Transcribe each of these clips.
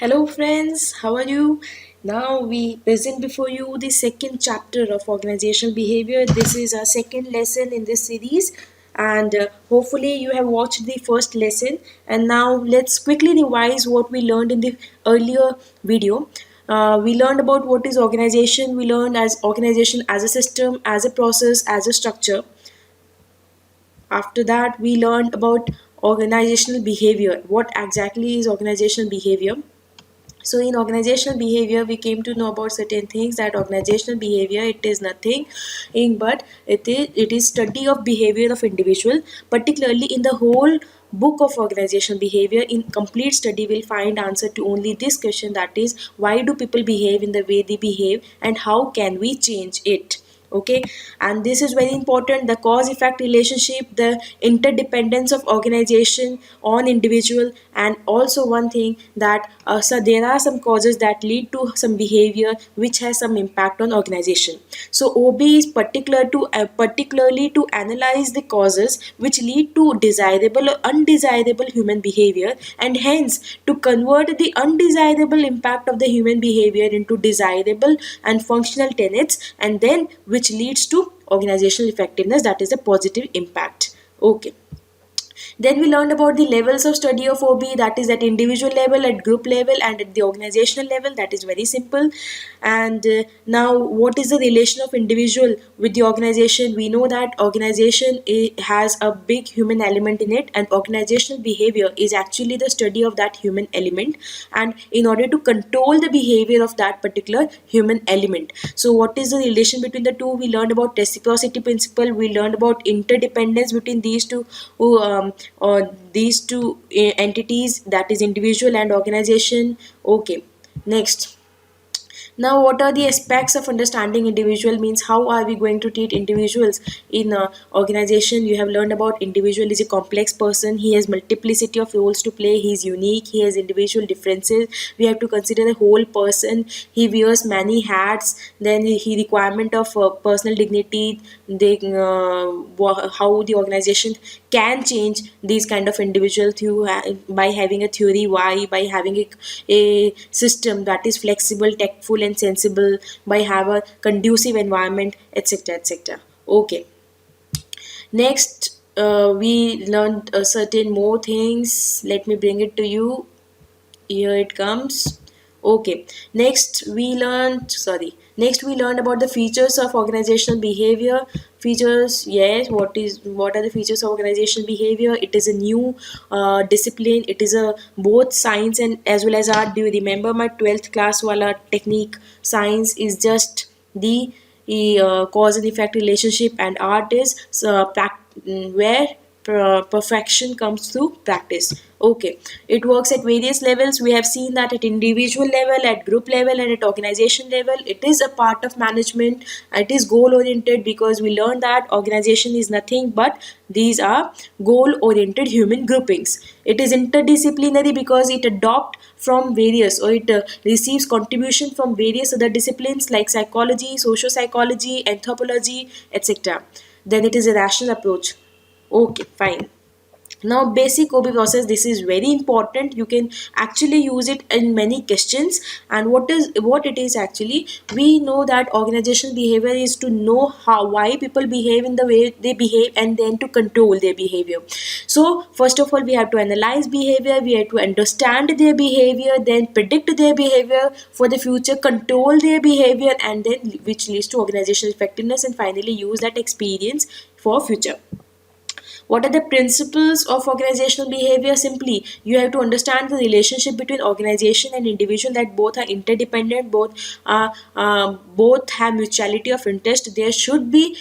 Hello, friends, how are you? Now we present before you the second chapter of organizational behavior. This is our second lesson in this series, and hopefully, you have watched the first lesson. And now, let's quickly revise what we learned in the earlier video. We learned about what is organization, we learned as organization as a system, as a process, as a structure. After that, we learned about organizational behavior. What exactly is organizational behavior? So in organizational behavior we came to know about certain things, that organizational behavior, it is nothing but it is study of behavior of individual, particularly in the whole book of organizational behavior. In complete study will find answer to only this question, that is, why do people behave in the way they behave and how can we change it? Okay, and this is very important, the cause effect relationship, the interdependence of organization on individual. And also one thing, that so there are some causes that lead to some behavior which has some impact on organization. So OB is particularly to analyze the causes which lead to desirable or undesirable human behavior, and hence to convert the undesirable impact of the human behavior into desirable and functional tenets, and then which leads to organizational effectiveness, that is a positive impact. Okay, then we learned about the levels of study of OB, that is at individual level, at group level, and at the organizational level. That is very simple. And now, what is the relation of individual with the organization? We know that organization has a big human element in it, and organizational behavior is actually the study of that human element. And in order to control the behavior of that particular human element, so what is the relation between the two? We learned about reciprocity principle. We learned about interdependence between these two entities, that is individual and organization. Okay, next, now what are the aspects of understanding individual, means how are we going to treat individuals in organization? You have learned about individual is a complex person, he has multiplicity of roles to play, he is unique, he has individual differences. We have to consider the whole person, he wears many hats. Then he requirement of personal dignity, they how the organization can change these kind of individual through by having a theory, why, by having a system that is flexible, tactful and sensible, by have a conducive environment, etc, etc. Okay, next, we learned certain more things. Let me bring it to you. Here it comes. Okay, next we learned about the features of organizational behavior. Features, yes, what are the features of organizational behavior? It is a new discipline, it is a both science and as well as art. Do you remember my 12th class wala technique? Science is just the cause and effect relationship, and art is where perfection comes through practice. Okay, it works at various levels. We have seen that at individual level, at group level, and at organization level. It is a part of management. It is goal oriented, because we learned that organization is nothing but these are goal oriented human groupings. It is interdisciplinary because it adopt from various, or it receives contribution from various other disciplines like psychology, social psychology, anthropology, etc. Then it is a rational approach. Okay, fine. Now, basic OB process, this is very important. You can actually use it in many questions. And what it is actually, we know that organizational behavior is to know how, why people behave in the way they behave, and then to control their behavior. So first of all, we have to analyze behavior, we have to understand their behavior, then predict their behavior for the future, control their behavior, and then which leads to organizational effectiveness, and finally use that experience for future. What are the principles of organizational behavior? Simply, you have to understand the relationship between organization and individual, that both are interdependent, both have mutuality of interest. There should be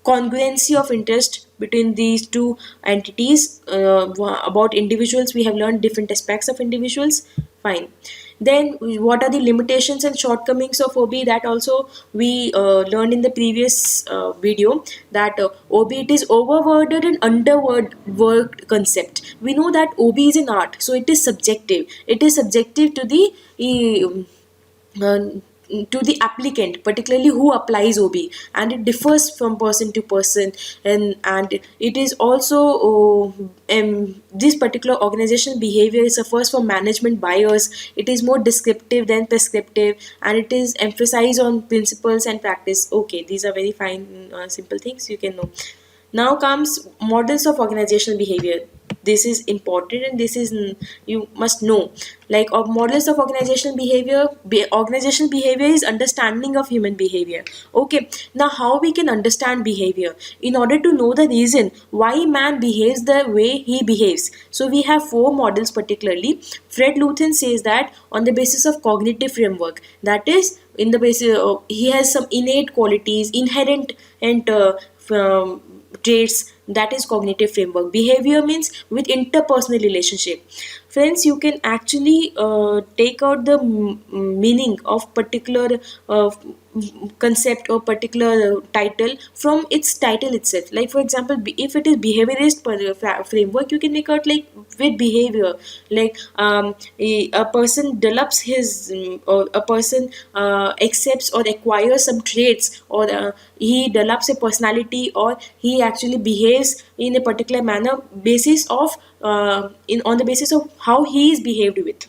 congruency of interest between these two entities. About individuals, we have learned different aspects of individuals. Fine. Then what are the limitations and shortcomings of OB? That also we learned in the previous video, that OB, it is overworded and underworked concept. We know that OB is an art, so it is subjective. It is subjective to the uh, to the applicant, particularly who applies OB, and it differs from person to person. And it is also this particular organizational behavior suffers from management bias. It is more descriptive than prescriptive, and it is emphasized on principles and practice. Okay, these are very fine, simple things you can know. Now comes models of organizational behavior. This is important, and this is you must know. Like models of organizational behavior. Organizational behavior is understanding of human behavior. Okay, now how we can understand behavior? In order to know the reason why man behaves the way he behaves. So we have four models particularly. Fred Luton says that on the basis of cognitive framework, that is in the basis he has some innate qualities, inherent and traits, that is cognitive framework. Behavior means with interpersonal relationship. Friends, you can actually take out the meaning of particular concept or particular title from its title itself. Like for example, if it is behaviorist framework, you can make out like with behavior, like a person develops his or a person accepts or acquires some traits, or he develops a personality, or he actually behaves in a particular manner basis of in on the basis of how he is behaved with,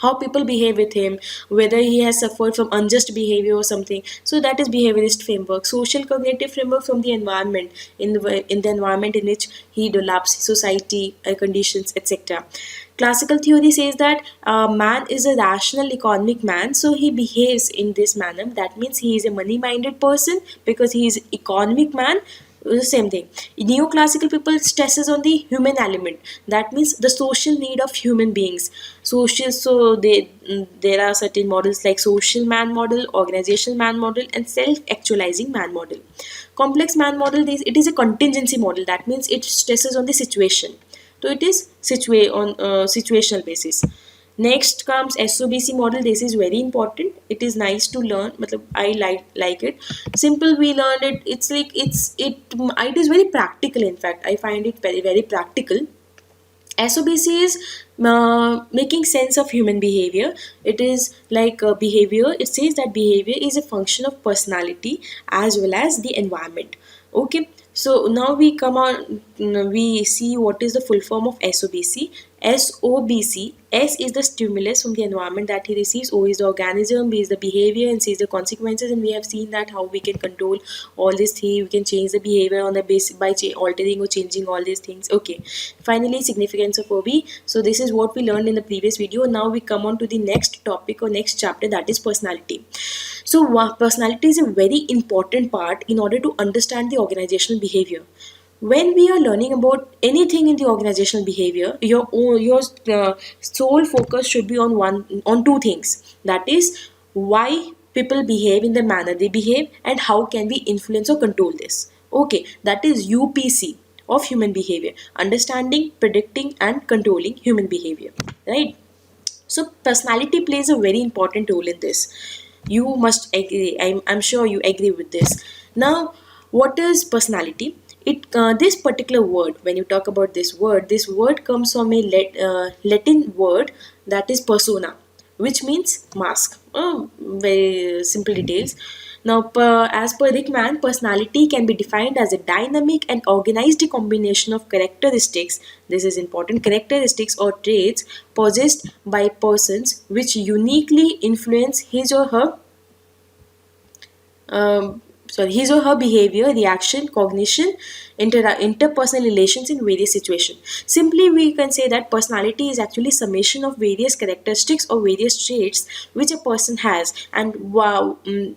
how people behave with him, whether he has suffered from unjust behavior or something. So that is behaviorist framework. Social cognitive framework from the environment, in the environment in which he develops, society, conditions, etc. Classical theory says that man is a rational economic man, so he behaves in this manner. That means he is a money minded person because he is economic man. The same thing. Neoclassical people stresses on the human element. That means the social need of human beings. Social, so there are certain models like social man model, organizational man model, and self-actualizing man model. Complex man model, it is a contingency model. That means it stresses on the situation. So it is on situational basis. Next comes SOBC model. This is very important. It is nice to learn. Matlab, I like it. Simple, we learned it. It's like it is very practical. In fact, I find it very very practical. SOBC is making sense of human behavior. It is like behavior. It says that behavior is a function of personality as well as the environment. Okay, so now we come on, we see what is the full form of SOBC. SOBC, S is the stimulus from the environment that he receives, O is the organism, B is the behavior, and C is the consequences. And we have seen that how we can control all these things. We can change the behavior on the basis by altering or changing all these things. Okay, finally significance of OB. So this is what we learned in the previous video. Now we come on to the next topic or next chapter, that is personality. So personality is a very important part in order to understand the organizational behavior. When we are learning about anything in the organizational behavior, your sole focus should be on two things. That is why people behave in the manner they behave, and how can we influence or control this. Okay, that is UPC of human behavior: understanding, predicting, and controlling human behavior. Right. So personality plays a very important role in this. You must agree. I'm sure you agree with this. Now, what is personality? This particular word, when you talk about this word comes from a Latin word, that is persona, which means mask. Very simple details. Now, as per Rickman, personality can be defined as a dynamic and organized combination of characteristics. This is important. Characteristics or traits possessed by persons which uniquely influence his or her behavior, reaction, cognition, interpersonal relations in various situations. Simply, we can say that personality is actually summation of various characteristics or various traits which a person has, and what do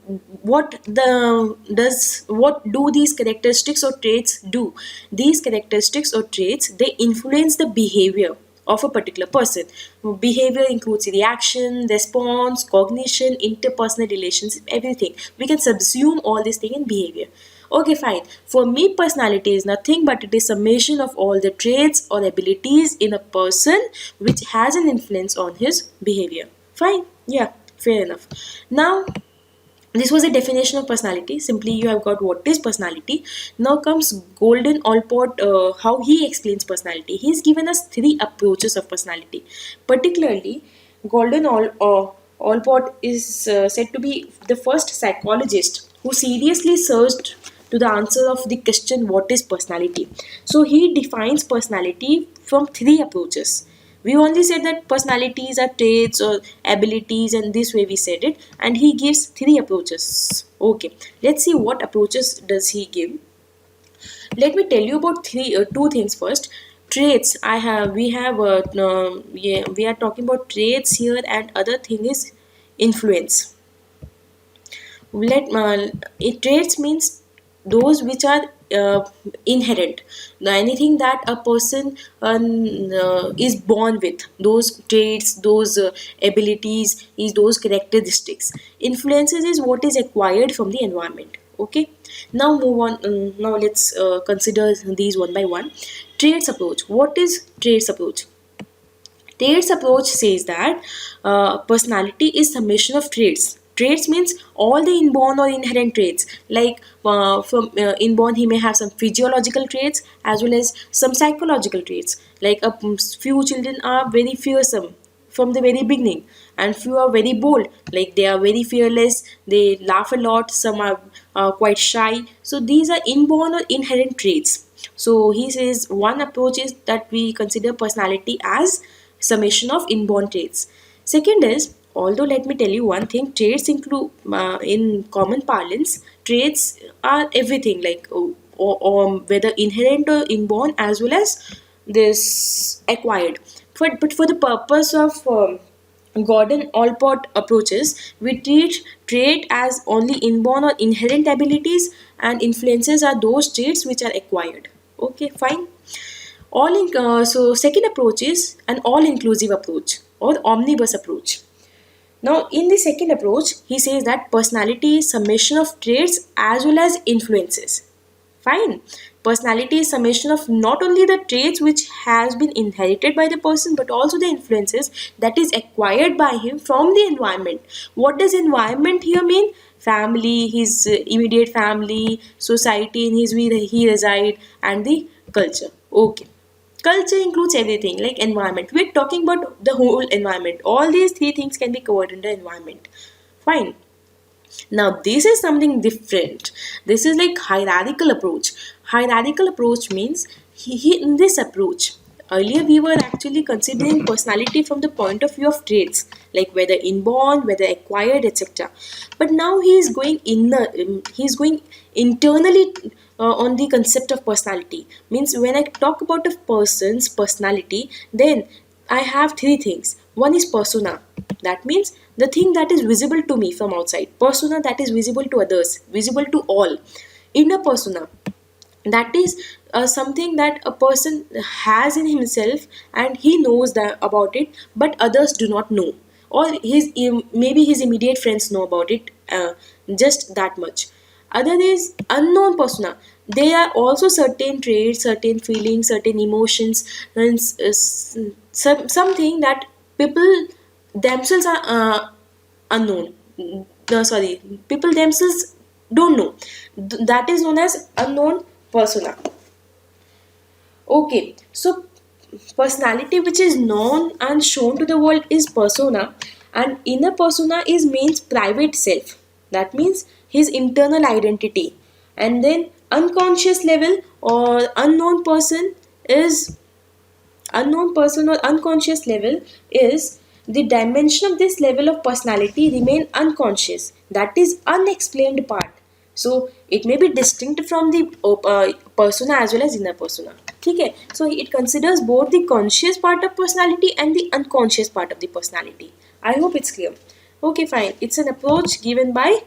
these characteristics or traits do? These characteristics or traits, they influence the behavior of a particular person. Behavior includes reaction, response, cognition, interpersonal relations, everything. We can subsume all these things in behavior. Okay, fine. For me, personality is nothing but it is summation of all the traits or abilities in a person which has an influence on his behavior. Fine. Yeah, fair enough. Now, this was a definition of personality. Simply, you have got what is personality. Now comes Golden Allport, how he explains personality. He's given us three approaches of personality. Particularly, Golden Alport is said to be the first psychologist who seriously searched to the answer of the question what is personality. So he defines personality from three approaches. We only said that personalities are traits or abilities, and this way we said it, and he gives three approaches. Okay, let's see what approaches does he give. Let me tell you about two things first. Traits. I have we have yeah, we are talking about traits here, and other thing is influence. Let it traits means those which are inherent. Now, anything that a person is born with, those traits, those abilities, is those characteristics. Influences is what is acquired from the environment. Okay, now move on. Now let's consider these one by one. Traits approach. What is traits approach? Traits approach says that personality is summation of traits. Traits means all the inborn or inherent traits. Like from inborn, he may have some physiological traits as well as some psychological traits. Like a few children are very fearsome from the very beginning, and few are very bold. Like they are very fearless. They laugh a lot. Some are quite shy. So these are inborn or inherent traits. So he says one approach is that we consider personality as summation of inborn traits. Second is, although let me tell you one thing, traits include, in common parlance, traits are everything, like or whether inherent or inborn, as well as this acquired. But for the purpose of Gordon Allport approaches, we treat trait as only inborn or inherent abilities, and influences are those traits which are acquired. Okay, fine. So second approach is an all-inclusive approach or omnibus approach. Now, in the second approach, he says that personality is summation of traits as well as influences. Fine. Personality is summation of not only the traits which has been inherited by the person, but also the influences that is acquired by him from the environment. What does environment here mean? Family, his immediate family, society in his where he reside, and the culture. Okay. Culture includes everything like environment. We're talking about the whole environment. All these three things can be covered in the environment. Fine. Now this is something different. This is like hierarchical approach. Hierarchical approach means in this approach, earlier we were actually considering personality from the point of view of traits, like whether inborn, whether acquired, etc. But now he is going inner. He is going internally on the concept of personality. Means when I talk about a person's personality, then I have three things. One is persona. That means the thing that is visible to me from outside. Persona that is visible to others, visible to all. Inner persona, that is something that a person has in himself and he knows that about it, but others do not know, or maybe his immediate friends know about it, just that much. Other is unknown persona. There are also certain traits, certain feelings, certain emotions, and something that people themselves are unknown. No, sorry, people themselves don't know. That is known as unknown persona. Okay, so personality which is known and shown to the world is persona, and inner persona is means private self. That means his internal identity. And then unconscious level or unknown person or unconscious level is the dimension of this level of personality remain unconscious, that is unexplained part. So it may be distinct from the persona as well as inner persona. Okay, so it considers both the conscious part of personality and the unconscious part of the personality. I hope it's clear. Okay, fine. It's an approach given by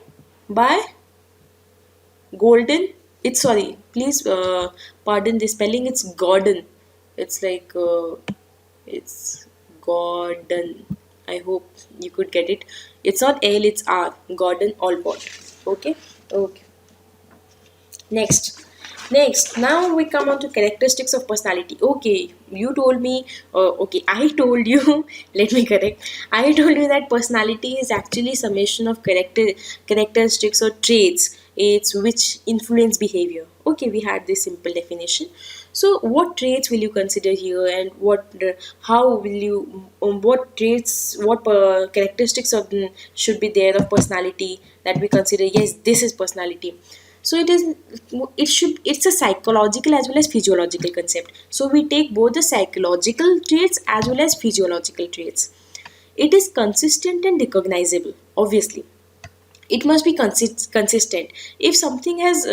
Golden. It's sorry, please pardon the spelling. It's Gordon. It's like it's Gordon. I hope you could get it. It's not L, it's R. Gordon Allport. Okay. Okay. Next, now we come on to characteristics of personality. Okay, you told me, okay, I told you, let me correct. I told you that personality is actually summation of characteristics or traits. It's which influence behavior. Okay, we had this simple definition. So what traits will you consider here, and how will you what traits, what characteristics of should be there of personality that we consider, yes, this is personality. So it's a psychological as well as physiological concept. So we take both the psychological traits as well as physiological traits. It is consistent and recognizable, obviously. It must be consistent. If something has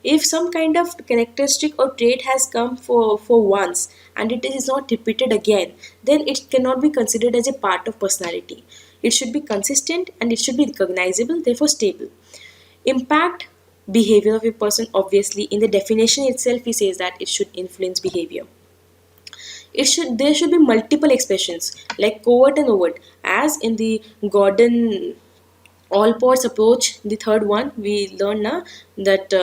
if some kind of characteristic or trait has come for once and it is not repeated again, then it cannot be considered as a part of personality. It should be consistent and it should be recognizable, therefore stable. Impact behavior of a person, obviously in the definition itself he says that it should influence behavior. There should be multiple expressions like covert and overt, as in the Gordon Allport's approach, the third one we learn now, that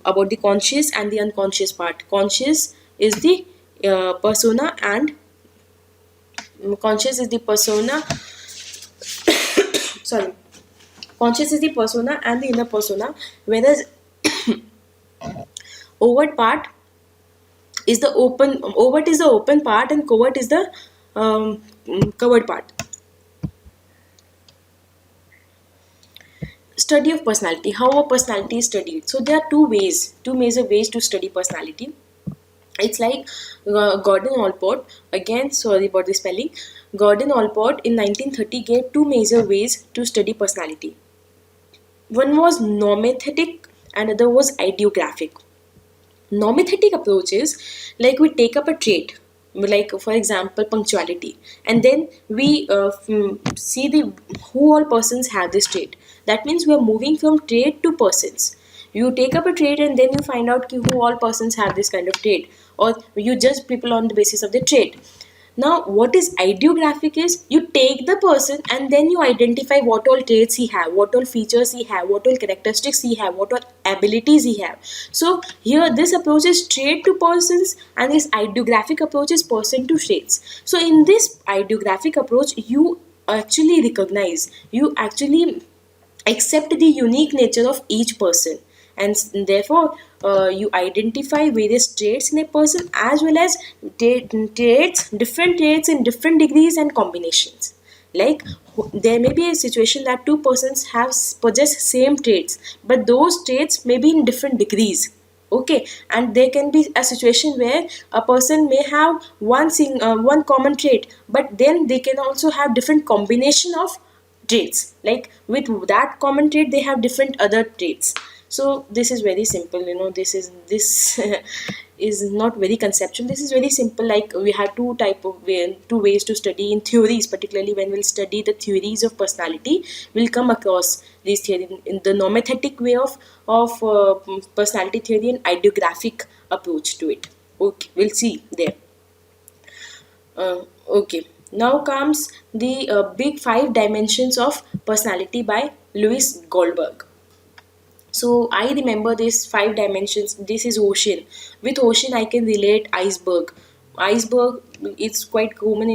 about the conscious and the unconscious part. Conscious is the persona, and conscious is the persona. Sorry, conscious is the persona and the inner persona, whereas overt part is the open. Overt is the open part, and covert is the covered part. Study of personality, how a personality is studied. So there are two major ways to study personality. It's like Gordon Allport, again sorry about the spelling. Gordon Allport in 1930 gave two major ways to study personality. One was nomethetic, another was ideographic. Nomethetic approach is like we take up a trait, like for example punctuality, and then we see the who all persons have this trait. That means we are moving from trait to persons. You take up a trait and then you find out who all persons have this kind of trait, or you judge people on the basis of the trait. Now, what is ideographic is you take the person and then you identify what all traits he have, what all features he have, what all characteristics he have, what all abilities he have. So here this approach is trait to persons and this ideographic approach is person to traits. So in this ideographic approach, you actually recognize, you actually accept the unique nature of each person, and therefore you identify various traits in a person as well as different traits in different degrees and combinations. Like there may be a situation that two persons have possess same traits, but those traits may be in different degrees. Okay, and there can be a situation where a person may have one common trait, but then they can also have different combination of traits, like with that common trait they have different other traits. So this is very simple, this is not very conceptual, this is very simple. Like we have two ways to study in theories, particularly when we'll study the theories of personality, we'll come across these theory in the nomethetic way of personality theory and ideographic approach to it. Okay, we'll see there. Okay, now comes the big five dimensions of personality by Louis Goldberg. So I remember these five dimensions. This is ocean. With ocean, I can relate iceberg. Iceberg is quite common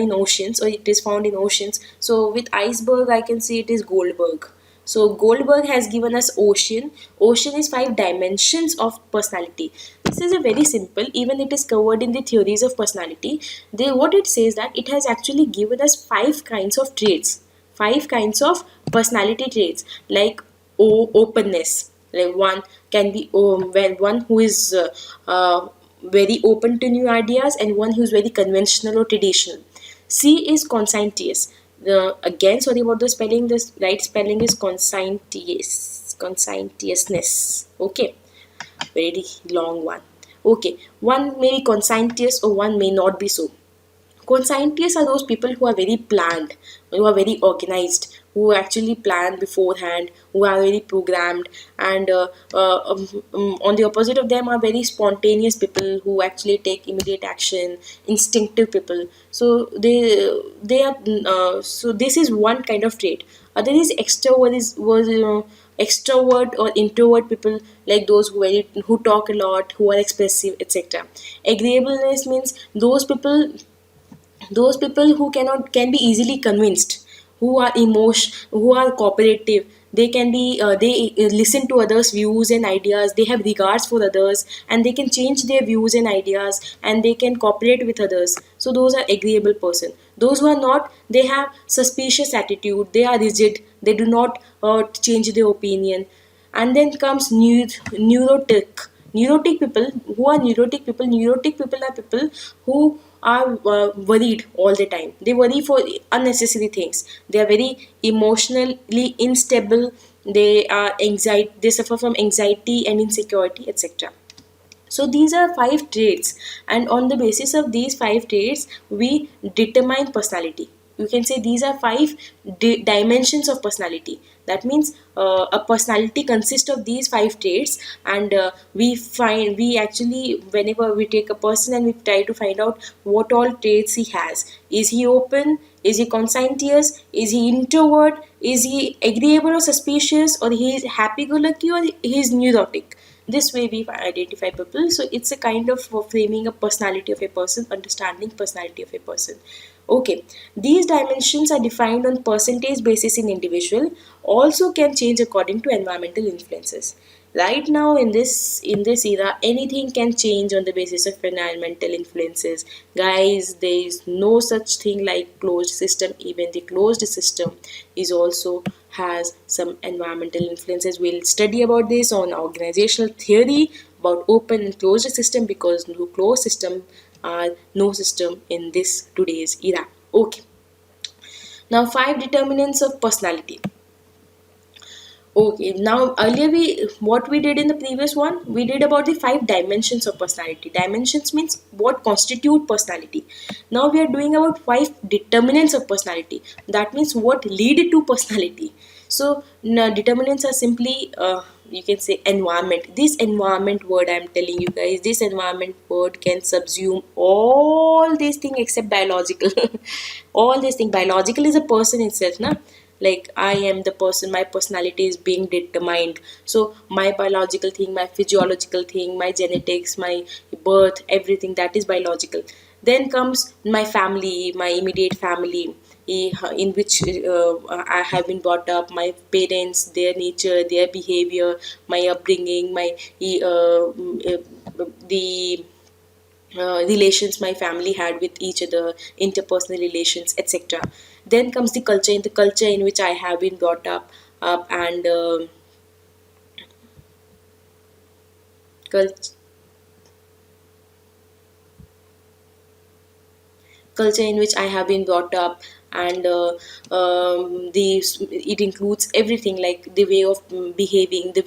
in oceans, or it is found in oceans. So with iceberg, I can see it is Goldberg. So Goldberg has given us ocean. Ocean is five dimensions of personality. This is a very simple. Even it is covered in the theories of personality. What it says that it has actually given us five kinds of traits, five kinds of personality traits, like openness. Like one can be one who is very open to new ideas, and one who is very conventional or traditional. C is conscientious. Again, sorry about the spelling. The right spelling is conscientious. Conscientiousness. Okay, very long one. Okay, one may be conscientious or one may not be so. Conscientious are those people who are very planned, who are very organized, who actually plan beforehand, who are very programmed, and on the opposite of them are very spontaneous people who actually take immediate action, instinctive people. So they are so this is one kind of trait. Other is extrovert extrovert or introvert people, like those who talk a lot, who are expressive, etc. Agreeableness means those people who can be easily convinced, who are cooperative, They can be they listen to others views and ideas, they have regards for others, and they can change their views and ideas, and they can cooperate with others. So those are agreeable person. Those who are not, they have suspicious attitude, they are rigid, they do not change their opinion. And then comes neurotic. Neurotic people. Who are neurotic people? Neurotic people are people who are worried all the time. They worry for unnecessary things. They are very emotionally unstable. They are anxiety, they suffer from anxiety and insecurity, etc. So these are five traits, and on the basis of these five traits, we determine personality. You can say these are five dimensions of personality. That means a personality consists of these five traits, and we actually, whenever we take a person and we try to find out what all traits he has. Is he open? Is he conscientious? Is he introvert? Is he agreeable or suspicious? Or he is happy-go-lucky, or he is neurotic? This way we identify people. So it's a kind of framing a personality of a person, understanding personality of a person. Okay, these dimensions are defined on percentage basis in individual, also can change according to environmental influences. Right now in this era, anything can change on the basis of environmental influences. Guys, there is no such thing like closed system. Even the closed system is also has some environmental influences. We'll study about this on organizational theory about open and closed system, because no closed system are no system in this today's era. Okay. Now, five determinants of personality. Okay, now earlier we what we did in the previous one, we did about the five dimensions of personality. Dimensions means what constitute personality. Now we are doing about five determinants of personality. That means what lead to personality. So now, determinants are simply you can say environment. This environment word I am telling you guys, this environment word can subsume all these things except biological. All these things. Biological is a person itself, na? Like I am the person, my personality is being determined. So my biological thing, my physiological thing, my genetics, my birth, everything, that is biological. Then comes my family, my immediate family, in which I have been brought up, my parents, their nature, their behavior, my upbringing, my the relations my family had with each other, interpersonal relations, etc. Then comes the culture, in the culture in which I have been brought up, and cult- culture in which I have been brought up, and the it includes everything, like the way of behaving, the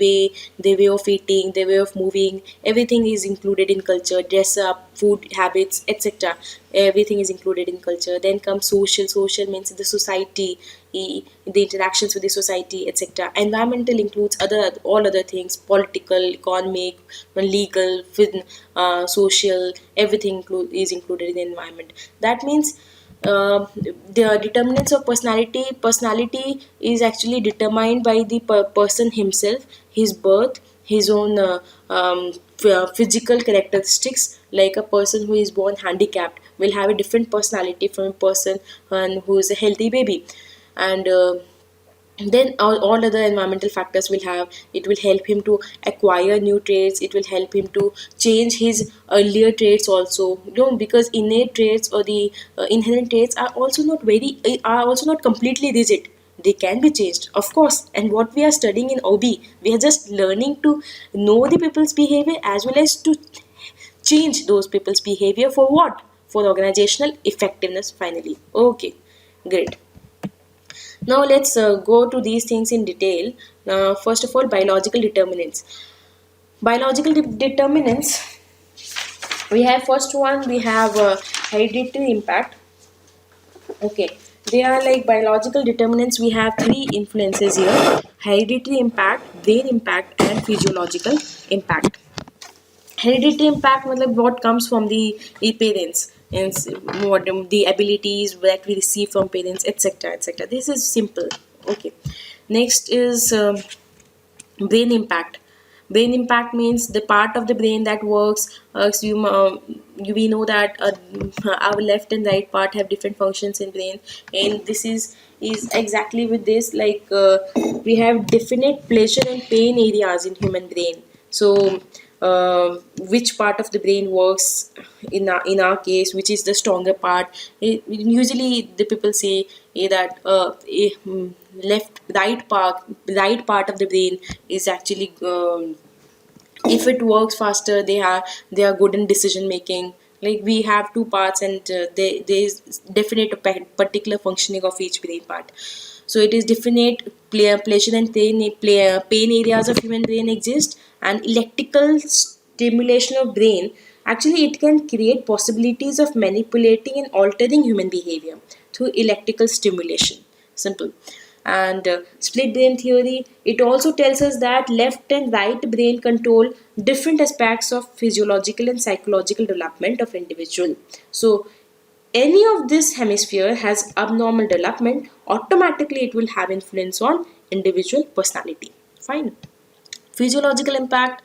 way of eating, the way of moving. Everything is included in culture. Dress up, food habits, etc. Everything is included in culture. Then comes social. Social means the society, the interactions with the society, etc. Environmental includes other all other things: political, economic, legal, social. Everything is included in the environment. That means the determinants of personality is actually determined by the person himself, his birth, his own physical characteristics. Like a person who is born handicapped will have a different personality from a person who is a healthy baby. And then all other environmental factors will have, it will help him to acquire new traits, it will help him to change his earlier traits also, because innate traits or the inherent traits are also not completely rigid. They can be changed, of course. And what we are studying in OB, we are just learning to know the people's behavior as well as to change those people's behavior for what, for organizational effectiveness finally. Okay, great. Now let's go to these things in detail. First of all, biological determinants. Biological determinants. We have first one. We have hereditary impact. Okay, they are like biological determinants. We have three influences here: hereditary impact, brain impact, and physiological impact. Hereditary impact मतलब what comes from the parents, and what the abilities that we receive from parents, etc., etc. This is simple. Okay. Next is brain impact. Brain impact means the part of the brain that works we know that our left and right part have different functions in brain, and this is exactly with this, like we have definite pleasure and pain areas in human brain. So which part of the brain works in our case, which is the stronger part. Usually the people say that left right part of the brain is actually if it works faster, they are good in decision making. Like we have two parts, and there is definite particular functioning of each brain part. So it is definite pleasure and pain areas of human brain exist, and electrical stimulation of brain, actually it can create possibilities of manipulating and altering human behavior through electrical stimulation. Simple. And split brain theory, it also tells us that left and right brain control different aspects of physiological and psychological development of individual. So any of this hemisphere has abnormal development, automatically it will have influence on individual personality. Fine. Physiological impact,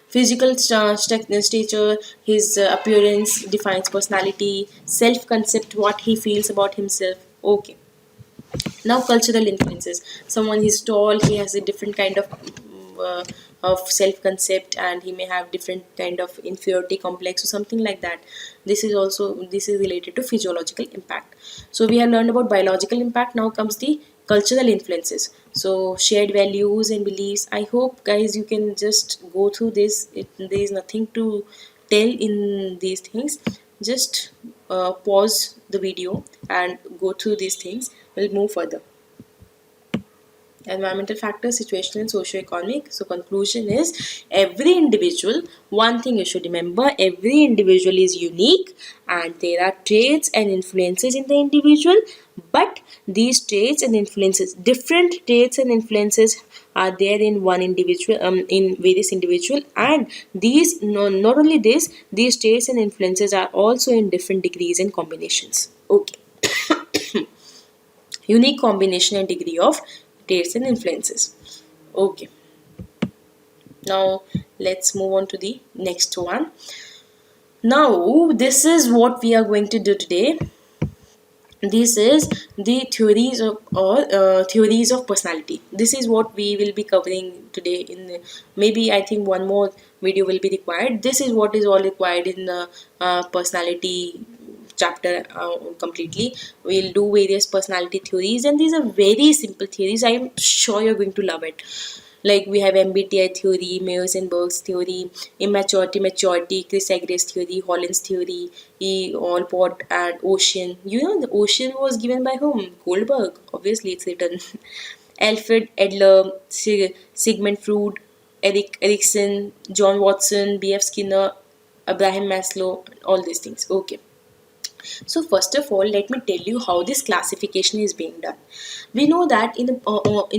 physical stature, his appearance defines personality, self concept, what he feels about himself. Okay. Now cultural influences, someone is tall, he has a different kind of self concept, and he may have different kind of inferiority complex or something like that. This is related to physiological impact. So we have learned about biological impact. Now comes the cultural influences. So shared values and beliefs, I hope guys you can just go through this. There is nothing to tell in these things. Just pause the video and go through these things. We'll move further. Environmental factors, situational and socio-economic. So conclusion is, every individual, one thing you should remember, every individual is unique, and there are traits and influences in the individual, but these traits and influences, different traits and influences are there in one individual, in various individual, and these, no, not only this, these traits and influences are also in different degrees and combinations. Okay. Unique combination and degree of traits and influences. Okay, now let's move on to the next one. Now this is what we are going to do today. This is the theories of personality. This is what we will be covering today. Maybe I think one more video will be required. This is what is all required in the personality chapter completely. We'll do various personality theories, and these are very simple theories. I am sure you're going to love it. Like we have MBTI theory, Myers and Berg's theory, immaturity, maturity, Chris Agres theory, Holland's theory, Allport and Ocean. You know, the Ocean was given by whom? Goldberg. Obviously, it's written. Alfred Adler, Sigmund Freud, Eric Erikson, John Watson, B.F. Skinner, Abraham Maslow, all these things. Okay. So first of all, let me tell you how this classification is being done. We know that in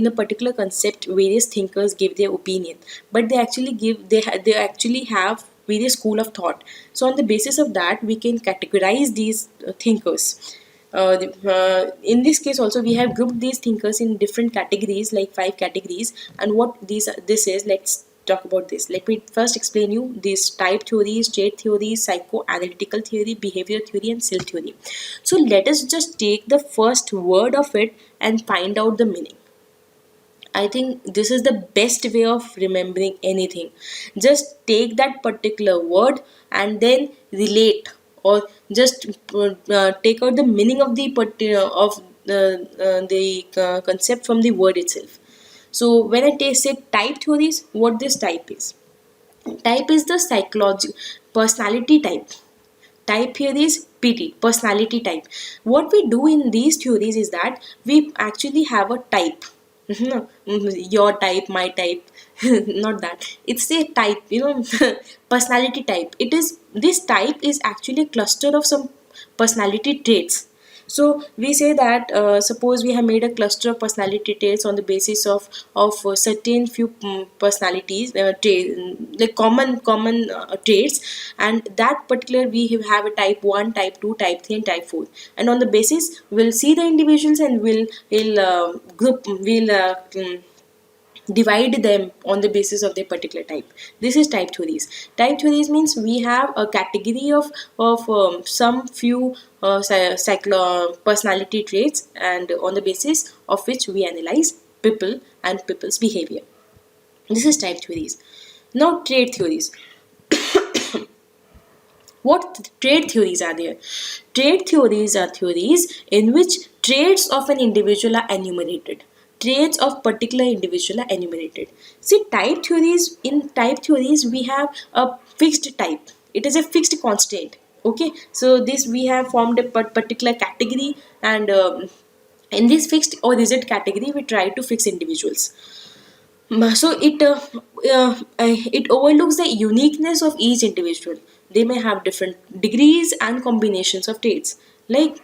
a particular concept, various thinkers give their opinion, but they actually have various school of thought. So on the basis of that, we can categorize these thinkers. In this case also, we have grouped these thinkers in different categories, like 5 categories. And what this is, let's talk about this. Let me first explain you these type theories, trait theories, psychoanalytical theory, behavior theory, and self theory. So let us just take the first word of it and find out the meaning. I think this is the best way of remembering anything. Just take that particular word and then relate, or just take out the meaning of the concept from the word itself. So when I say type theories, what this type is? Type is the psychology personality type. Type here is PT, personality type. What we do in these theories is that we actually have a type. Your type, my type, not that. It's a type, personality type. It is, this type is actually a cluster of some personality traits. So we say that suppose we have made a cluster of personality traits on the basis of certain few personalities, like common traits, and that particular we have a type 1, type 2, type 3, and type 4. And on the basis, we'll see the individuals, and we'll divide them on the basis of their particular type. This is type theories. Type theories means we have a category of some few personality traits, and on the basis of which we analyze people and people's behavior. This is type theories. Now trait theories. What trait theories are there? Trait theories are theories in which traits of an individual are enumerated. Traits of particular individual are enumerated. See, type theories, in type theories we have a fixed type. It is a fixed constant. Okay, so this we have formed a particular category, and in this fixed or rigid category we try to fix individuals. So it overlooks the uniqueness of each individual. They may have different degrees and combinations of traits, like,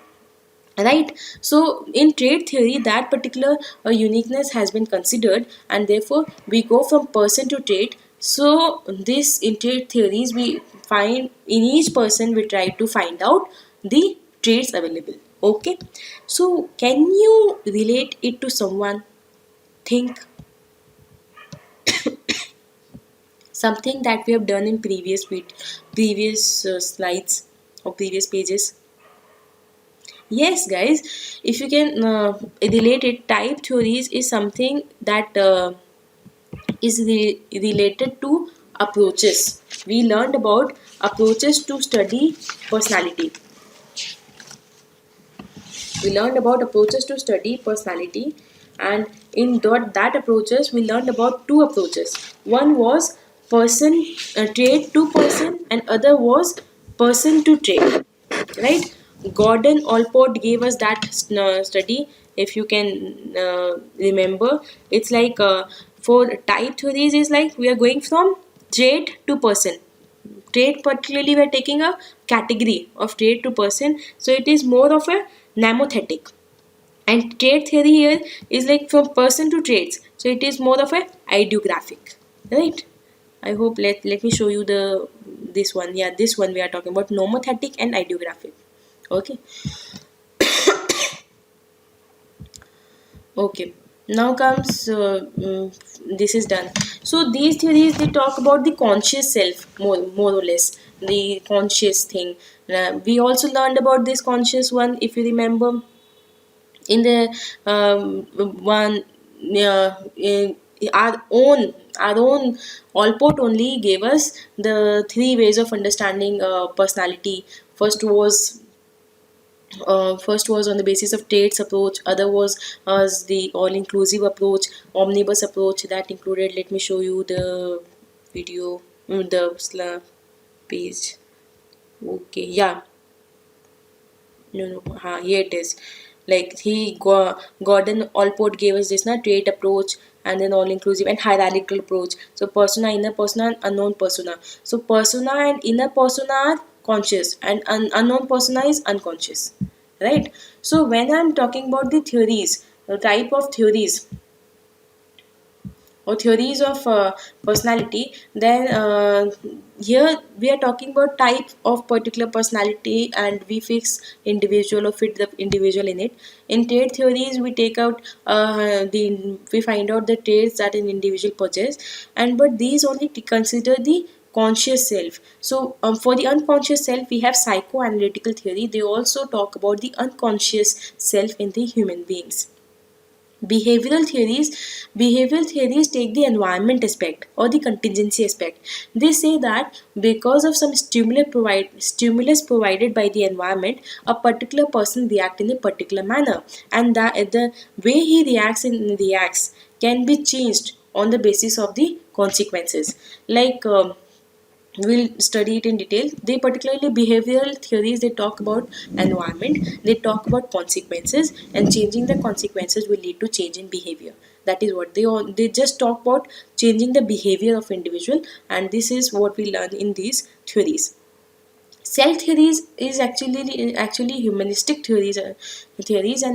right. So in trait theory, that particular uniqueness has been considered, and therefore we go from person to trait. So this in trait theories, we find in each person we try to find out the traits available. Okay, so can you relate it to someone? Think something that we have done in previous slides or previous pages. Yes, guys, if you can relate it, type theories is something that is related to approaches. We learned about approaches to study personality. We learned about approaches to study personality, and in that approaches we learned about two approaches. One was person trait to person, and other was person to trait, right? Gordon Allport gave us that study, if you can remember. It's like for type theories is like we are going from trait to person. Trait, particularly we are taking a category of trait to person, so it is more of a mnemothetic. And trait theory here is like from person to traits, so it is more of a ideographic, right? I hope, let me show you the this one. Yeah, this one we are talking about nomothetic and ideographic. Okay. Okay, now comes this is done. So these theories, they talk about the conscious self, more or less the conscious thing. We also learned about this conscious one, if you remember, in the one in our own Allport only gave us the three ways of understanding personality. First was on the basis of traits approach. Other was the all-inclusive approach, omnibus approach, that included, let me show you the video, the page. Okay, yeah, no, here it is. Like Gordon Allport gave us this trait approach, and then all-inclusive and hierarchical approach. So persona, inner persona, and unknown persona. So persona and inner persona are conscious, and unknown persona is unconscious, right? So when I'm talking about the theories, the type of theories or theories of personality, then here we are talking about type of particular personality, and we fix individual or fit the individual in it. In trait theories, we take out we find out the traits that an individual possesses, and but these only consider the conscious self. So for the unconscious self, we have psychoanalytical theory. They also talk about the unconscious self in the human beings. Behavioral theories take the environment aspect or the contingency aspect. They say that because of some stimulus provided by the environment, a particular person react in a particular manner, and that the way he reacts can be changed on the basis of the consequences. Like we'll study it in detail. They particularly behavioral theories, they talk about environment, they talk about consequences, and changing the consequences will lead to change in behavior. That is what they just talk about, changing the behavior of individual, and this is what we learn in these theories. Self theories is actually humanistic theories, and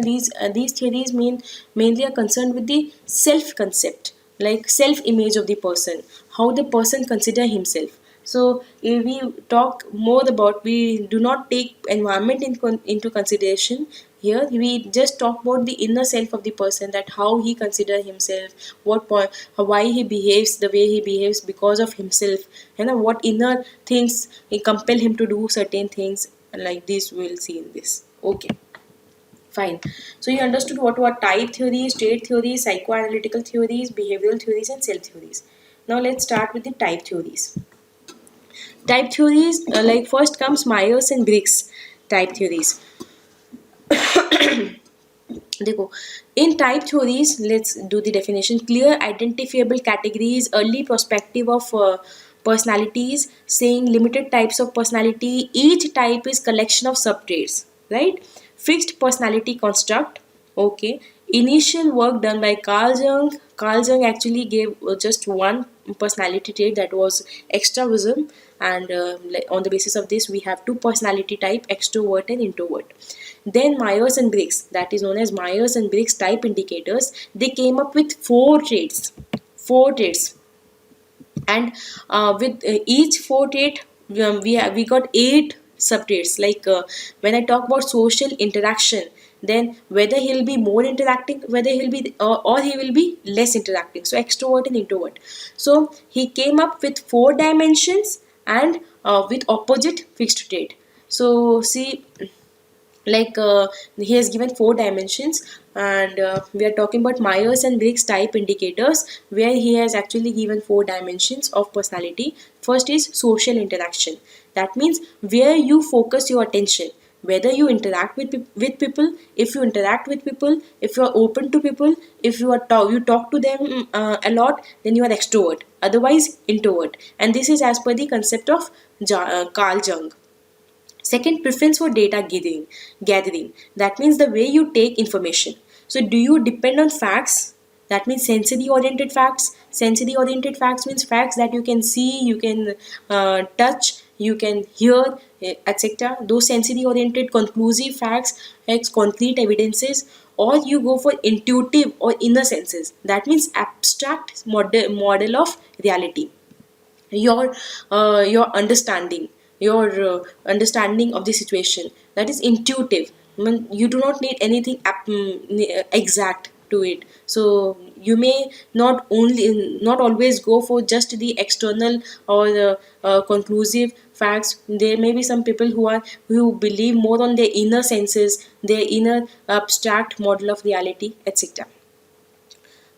these theories mainly are concerned with the self concept, like self image of the person, how the person consider himself. So if we talk more about, we do not take environment into consideration Here we just talk about the inner self of the person, that how he consider himself, what point, why he behaves the way he behaves because of himself, and what inner things compel him to do certain things, like this we'll see in this. Okay, fine. So you understood what were type theories, trait theories, psychoanalytical theories, behavioral theories, and self theories. Now let's start with the type theories. Type theories, like first comes Myers and Briggs type theories. देखो, in type theories, let's do the definition. Clear identifiable categories, early perspective of personalities, saying limited types of personality, each type is collection of subtraits, right? Fixed personality construct. Okay, initial work done by Carl Jung. Carl Jung actually gave just one personality trait, that was extravism, and on the basis of this we have two personality type, extrovert and introvert. Then Myers and Briggs, that is known as Myers and Briggs type indicators, they came up with four traits, and with each four trait, we got eight subtraits. Like when I talk about social interaction, then whether he'll be more interacting, whether he'll be or he will be less interacting. So extrovert and introvert. So he came up with four dimensions and with opposite fixed trait. So see, like he has given four dimensions, and we are talking about Myers and Briggs type indicators, where he has actually given four dimensions of personality. First is social interaction. That means where you focus your attention, whether you interact with people. If you interact with people, if you are open to people, if you are you talk to them a lot, then you are extrovert, otherwise introvert. And this is as per the concept of Carl Jung. Second, preference for data gathering. That means the way you take information. So, do you depend on facts? That means sensory oriented facts. Sensory oriented facts means facts that you can see, you can touch, you can hear, etc. Those sensory oriented conclusive facts, like concrete evidences, or you go for intuitive or inner senses. That means abstract model of reality. Your understanding, your understanding of the situation, that is intuitive. I mean, you do not need anything exact to it. So you may not always go for just the external or the conclusive facts. There may be some people who believe more on their inner senses, their inner abstract model of reality, etc.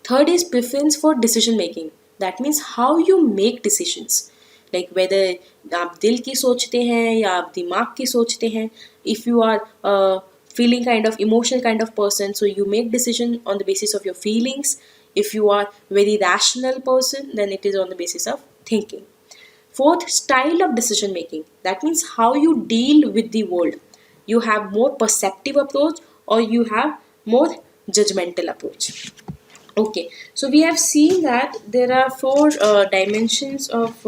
Third is preference for decision making. That means how you make decisions. Like whether आप दिल की सोचते हैं या आप दिमाग की सोचते हैं. If you are feeling kind of emotional kind of person, so you make decision on the basis of your feelings. If you are very rational person, then it is on the basis of thinking. Fourth, style of decision making. That means how you deal with the world. You have more perceptive approach or you have more judgmental approach. Okay, so we have seen that there are four dimensions of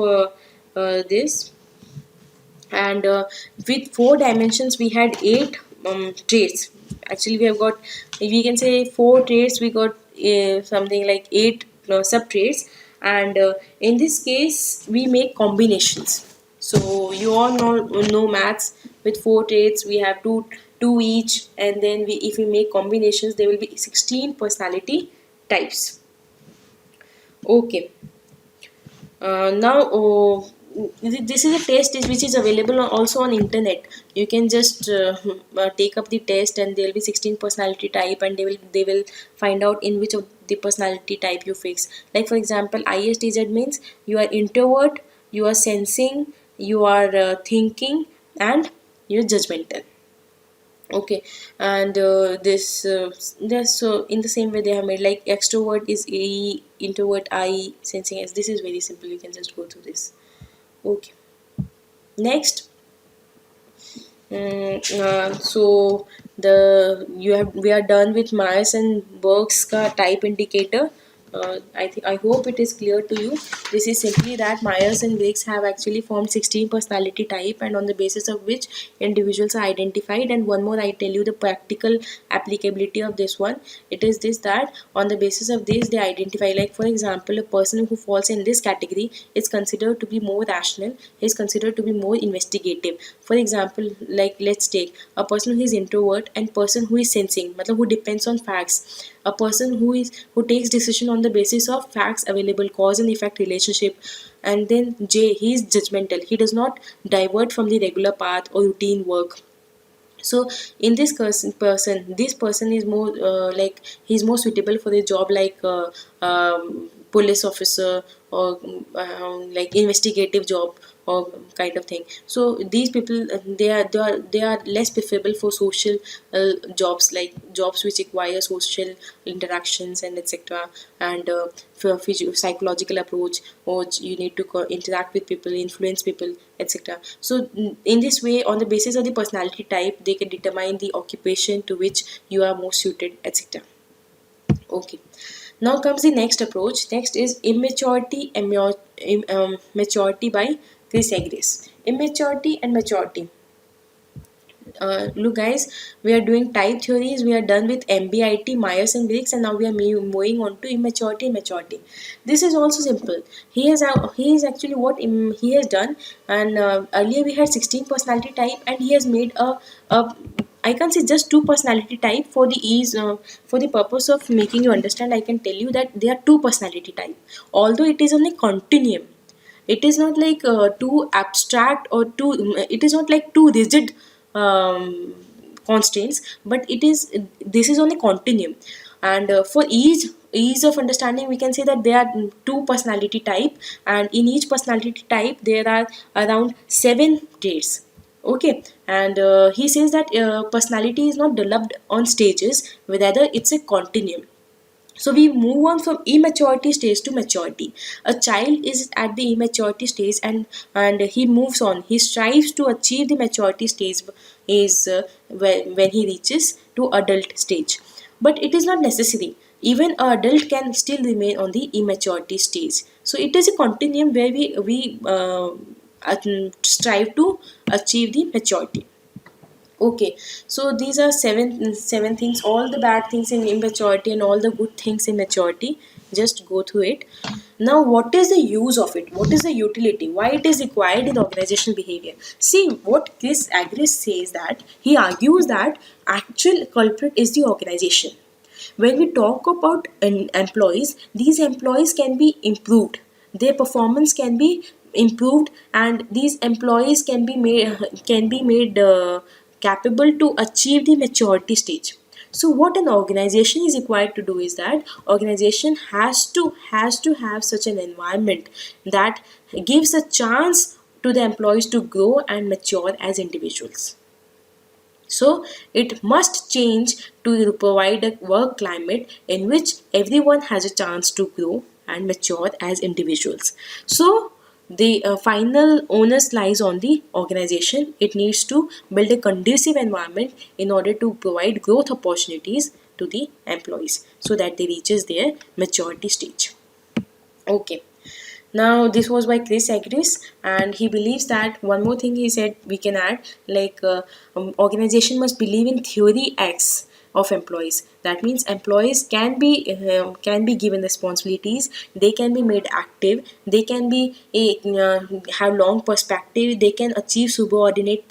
this, and with four dimensions we had eight traits. Actually, we have got, we can say four traits. We got something like eight sub traits, and in this case we make combinations. So you all know maths. With four traits, we have two each, and then if we make combinations, there will be 16 personality types. Okay. Now, this is a test which is available also on internet. You can just take up the test, and there will be 16 personality type, and they will find out in which of the personality type you fix. Like for example, ISTZ means you are introvert, you are sensing, you are thinking, and you're judgmental. Okay, and this, so in the same way they have made, like extrovert is A, introvert I, sensing S. This is very simple. You can just go through this. Okay, next. So we are done with Myers and Briggs ka type indicator. I hope it is clear to you. This is simply that Myers and Briggs have actually formed 16 personality type, and on the basis of which individuals are identified. And one more, I tell you the practical applicability of this one. It is this, that on the basis of this they identify, like for example, a person who falls in this category is considered to be more rational, is considered to be more investigative. For example, like let's take a person who is introvert and person who is sensing, matlab who depends on facts, a person who takes decision on the basis of facts available, cause and effect relationship. And then J, he is judgmental, he does not divert from the regular path or routine work. So in this person, this person is more like he's more suitable for the job, like police officer, or like investigative job, or kind of thing. So these people, they are less preferable for social jobs, like jobs which require social interactions and etc. And for psychological approach, or you need to interact with people, influence people, etc. So in this way, on the basis of the personality type, they can determine the occupation to which you are more suited, etc. Okay. Now comes the next approach. Next is immaturity and maturity by Chris Agris. Immaturity and maturity. Look guys, we are doing type theories, we are done with MBIT, Myers and Briggs, and now we are moving on to immaturity and maturity. This is also simple. He is actually what he has done. And earlier we had 16 personality type, and he has made a I can't say just two personality type for the ease, for the purpose of making you understand. I can tell you that there are two personality type, although it is on a continuum. It is not like too abstract or too, it is not like too rigid constraints, but it is, this is on a continuum. And for ease of understanding, we can say that there are two personality type, and in each personality type there are around 7 traits. Okay. And he says that personality is not developed on stages, rather it's a continuum. So we move on from immaturity stage to maturity. A child is at the immaturity stage, and he moves on. He strives to achieve the maturity stage is when he reaches to adult stage. But it is not necessary. Even an adult can still remain on the immaturity stage. So it is a continuum where strive to achieve the maturity. Okay, so these are seven things, all the bad things in immaturity and all the good things in maturity. Just go through it. Now, what is the use of it? What is the utility? Why it is required in organizational behavior? See, what Chris Agris says, that he argues that actual culprit is the organization. When we talk about employees, these employees can be improved, their performance can be improved, and these employees can be made capable to achieve the maturity stage. So what an organization is required to do is that organization has to have such an environment that gives a chance to the employees to grow and mature as individuals. So it must change to provide a work climate in which everyone has a chance to grow and mature as individuals. So the final onus lies on the organization. It needs to build a conducive environment in order to provide growth opportunities to the employees so that they reaches their maturity stage. Okay. Now, this was by Chris Agris, and he believes that one more thing he said we can add, like organization must believe in theory X of employees. That means employees can be given responsibilities. They can be made active. They can be have long perspective. They can achieve subordinate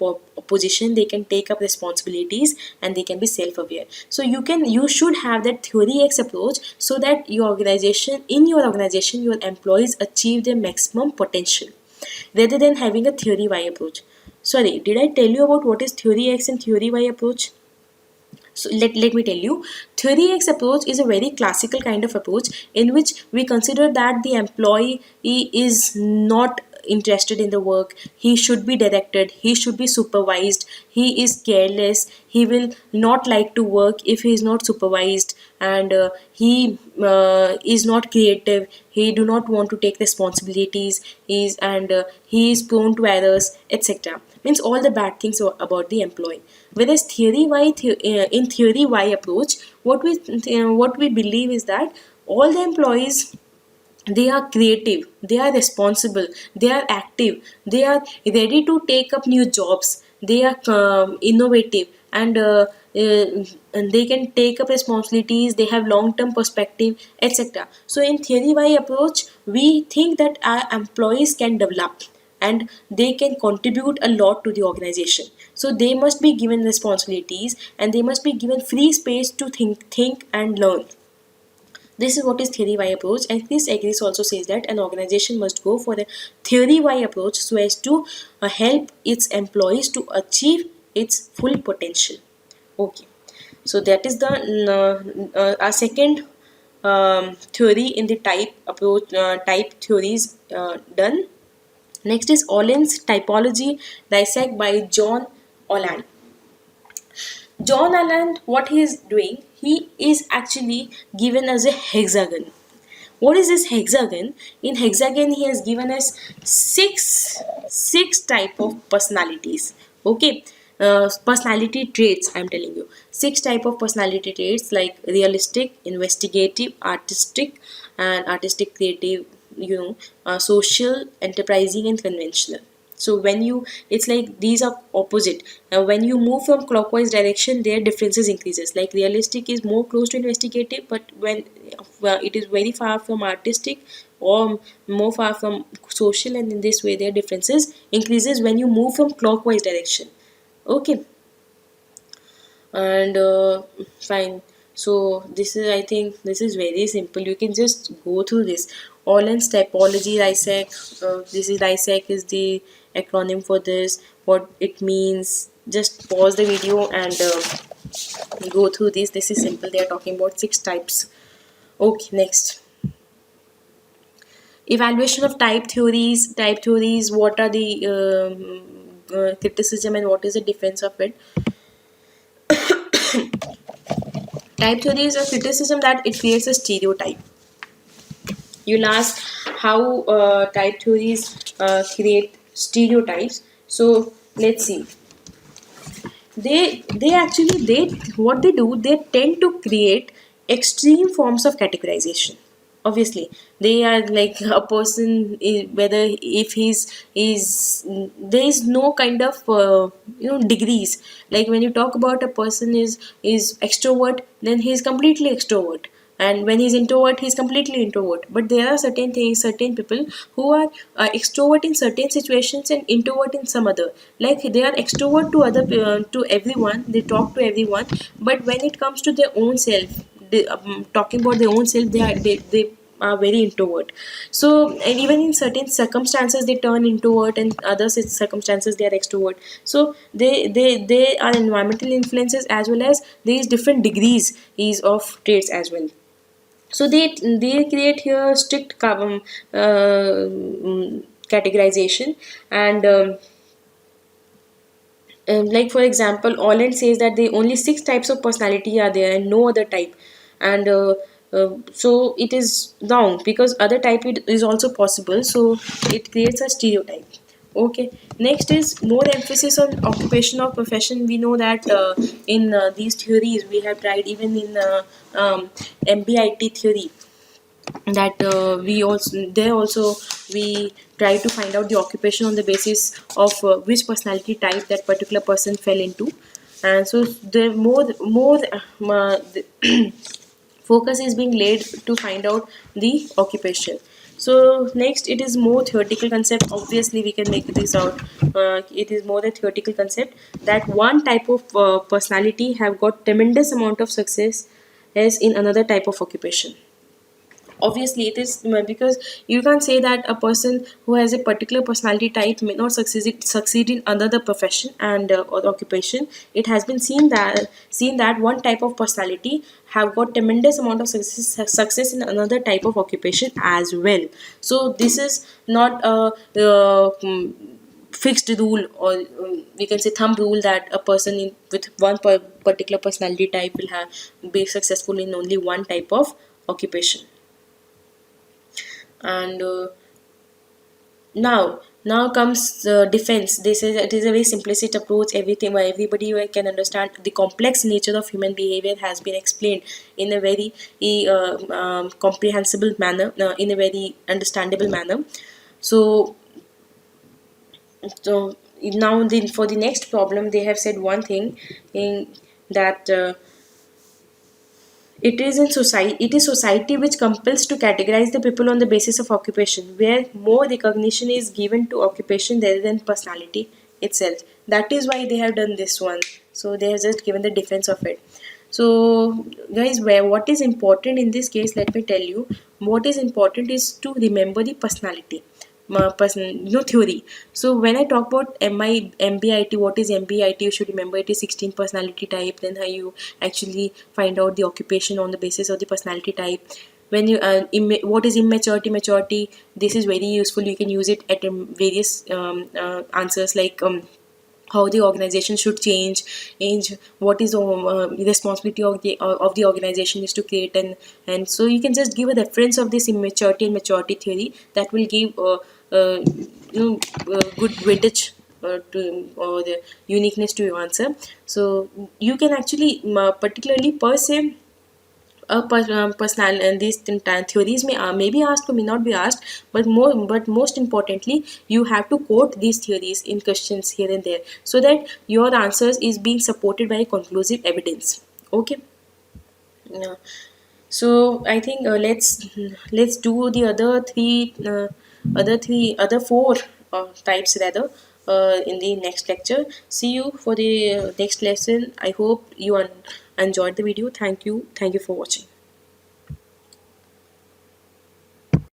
position. They can take up responsibilities, and they can be self-aware. So you should have that theory X approach, so that your organization your employees achieve their maximum potential, rather than having a theory Y approach. Sorry, did I tell you about what is theory X and theory Y approach? So let me tell you, theory X approach is a very classical kind of approach in which we consider that the employee is not interested in the work. He should be directed, he should be supervised, he is careless, he will not like to work if he is not supervised, and he is not creative, he do not want to take responsibilities, he is prone to errors, etc. Means all the bad things about the employee. Whereas in theory Y approach, what we believe is that all the employees, they are creative, they are responsible, they are active, they are ready to take up new jobs, they are innovative, and they can take up responsibilities, they have long term perspective, etc. So in theory y approach, we think that our employees can develop and they can contribute a lot to the organization. So they must be given responsibilities and they must be given free space to think and learn. This is what is theory Y approach, and Chris agrees also says that an organization must go for a theory Y approach so as to help its employees to achieve its full potential. Okay, so that is the our second theory in the type approach, type theories done. Next is Olin's typology dissect by John Oland. John Allen, what he is doing, he is actually given as a hexagon. What is this hexagon? In hexagon, he has given us six type of personalities. Okay, personality traits. I'm telling you, six type of personality traits like realistic, investigative, artistic, and artistic, creative. Social, enterprising, and conventional. So when you, it's like these are opposite. Now when you move from clockwise direction, their differences increases. Like realistic is more close to investigative, but when it is very far from artistic or more far from social, and in this way their differences increases when you move from clockwise direction. Okay, and fine. So this is, I think this is very simple, you can just go through this. Orland's typology dissect, this is dissect is the acronym for this, what it means. Just pause the video and go through this is simple, they are talking about six types. Okay, next, evaluation of type theories, what are the criticism and what is the defense of it. Type theory is a criticism that it creates a stereotype. You'll ask how type theories create stereotypes. So let's see. They actually, they what they do, they tend to create extreme forms of categorization. Obviously they are like a person whether if he's there is no kind of degrees. Like when you talk about a person is extrovert, then he is completely extrovert, and when he's introvert, he's completely introvert. But there are certain things, certain people who are extrovert in certain situations and introvert in some other. Like they are extrovert to other to everyone, they talk to everyone, but when it comes to their own self, talking about their own self, they are very introvert. So and even in certain circumstances they turn introvert, and other circumstances they are extrovert. So they are environmental influences, as well as there is different degrees is of traits as well. So they create here strict categorization. And like for example, Orland says that the only six types of personality are there and no other type. And so it is wrong, because other type it is also possible, so it creates a stereotype. Okay, next is more emphasis on occupation or profession. We know that in these theories we have tried, even in MBIT theory, that we also there also we try to find out the occupation on the basis of which personality type that particular person fell into. And so the more the focus is being laid to find out the occupation. So next, it is more theoretical concept. Obviously we can make this out. It is more a theoretical concept that one type of personality have got tremendous amount of success as in another type of occupation. Obviously it is because you can't say that a person who has a particular personality type may not succeed in another profession and or occupation. It has been seen that one type of personality have got tremendous amount of success in another type of occupation as well. So this is not a fixed rule, or we can say thumb rule, that a person with one particular personality type will have be successful in only one type of occupation. And now Now comes defense. This is, it is a very simplistic approach. Everything, where everybody can understand the complex nature of human behavior has been explained in a very comprehensible manner, in a very understandable manner. So, so now for the next problem, they have said one thing in that. It is society which compels to categorize the people on the basis of occupation, where more recognition is given to occupation rather than personality itself. That is why they have done this one. So they have just given the difference of it. So guys, where what is important in this case, let me tell you, what is important is to remember the personality, person, theory. So when I talk about MBIT, what is MBIT? You should remember it is 16 personality type. Then how you actually find out the occupation on the basis of the personality type. When you what is immaturity? Maturity. This is very useful. You can use it at various answers like. How the organization should change what is the responsibility of the organization is to create, and so you can just give a reference of this immaturity and maturity theory that will give uh, good weightage to or the uniqueness to your answer. So you can actually particularly per se personal, and these theories may be asked or may not be asked, but most importantly you have to quote these theories in questions here and there, so that your answers is being supported by conclusive evidence. Okay. Yeah. So I think let's do the other four types rather in the next lecture. See you for the next lesson. I hope you enjoyed the video. Thank you for watching.